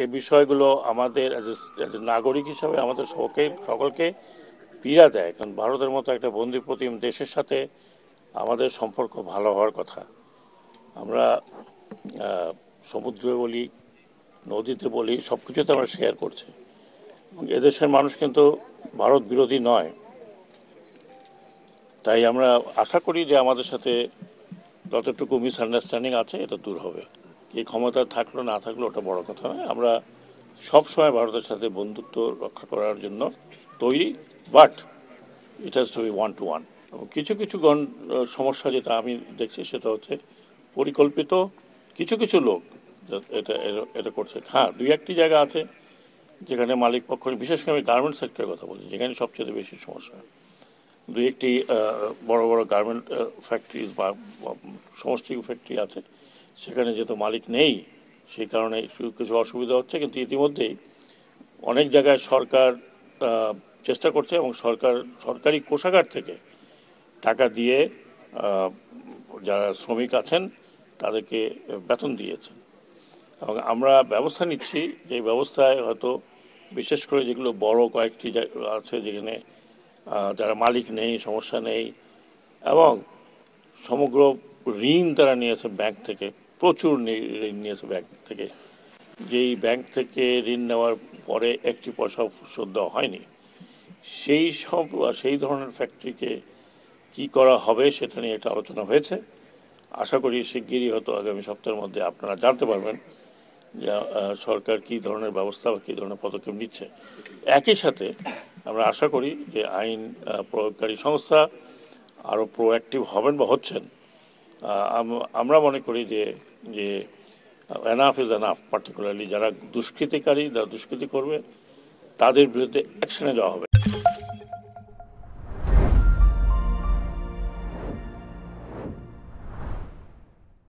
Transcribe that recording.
এই বিষয়গুলো আমাদের নাগরিক হিসাবে আমাদের সকলকে পীড়া দেয়, কারণ ভারতের মতো একটা বন্দিপ্রতিম দেশের সাথে আমাদের সম্পর্ক ভালো হওয়ার কথা। আমরা সমুদ্রে বলি, নদীতে বলি, সব কিছুতে আমরা শেয়ার করছি। এদেশের মানুষ কিন্তু ভারত বিরোধী নয়, তাই আমরা আশা করি যে আমাদের সাথে যতটুকু মিসআন্ডারস্ট্যান্ডিং আছে এটা দূর হবে। কি ক্ষমতা থাকলো না থাকলো ওটা বড় কথা নয়, আমরা সব সময় ভারতের সাথে বন্ধুত্ব রক্ষা করার জন্য তৈরি, but it has to be one to one. কিছু কিছু সমস্যা যেটা আমি দেখছি সেটা হচ্ছে পরিকল্পিত কিছু কিছু লোক এটা এটা করছে। হ্যাঁ, দুই একটি জায়গা আছে যেখানে মালিক পক্ষ, বিশেষ করে আমি গার্মেন্টস সেক্টরের কথা বলছি, যেখানে সবচেয়ে বেশি সমস্যা। দুই একটি বড় বড় গার্মেন্ট ফ্যাক্টরিজ বা সমষ্টি ফ্যাক্টরি আছে, সেখানে যেহেতু মালিক নেই সেই কারণে কিছু অসুবিধা হচ্ছে, কিন্তু ইতিমধ্যেই অনেক জায়গায় সরকার চেষ্টা করছে এবং সরকারি কোষাগার থেকে টাকা দিয়ে যারা শ্রমিক আছেন তাদেরকে বেতন দিয়েছেন। এবং আমরা ব্যবস্থা নিচ্ছি, যে ব্যবস্থায় হয়তো বিশেষ করে যেগুলো বড় কয়েকটি আছে যেখানে যারা মালিক নেই, সমস্যা নেই, এবং সমগ্র ঋণ তারা নিয়েছে ব্যাংক থেকে, প্রচুর ঋণ নিয়েছে ব্যাংক থেকে, যেই ব্যাংক থেকে ঋণ নেওয়ার পরে একটি পয়সা শোধ দেওয়া হয়নি, সেই ধরনের ফ্যাক্টরিকে কি করা হবে সেটা নিয়ে একটা আলোচনা হয়েছে। আশা করি শিগগিরই হয়তো আগামী সপ্তাহের মধ্যে আপনারা জানতে পারবেন যে সরকার কি ধরনের ব্যবস্থা বা কী ধরনের পদক্ষেপ নিচ্ছে। একই সাথে আমরা আশা করি যে আইন প্রয়োগকারী সংস্থা আরও প্রোঅ্যাক্টিভ হবেন বা হচ্ছেন। আমরা মনে করি যে যে এনাফ ইজ এনাফ, পার্টিকুলারলি যারা দুষ্কৃতিকারী, যারা দুষ্কৃতি করবে তাদের বিরুদ্ধে অ্যাকশনে যাওয়া হবে।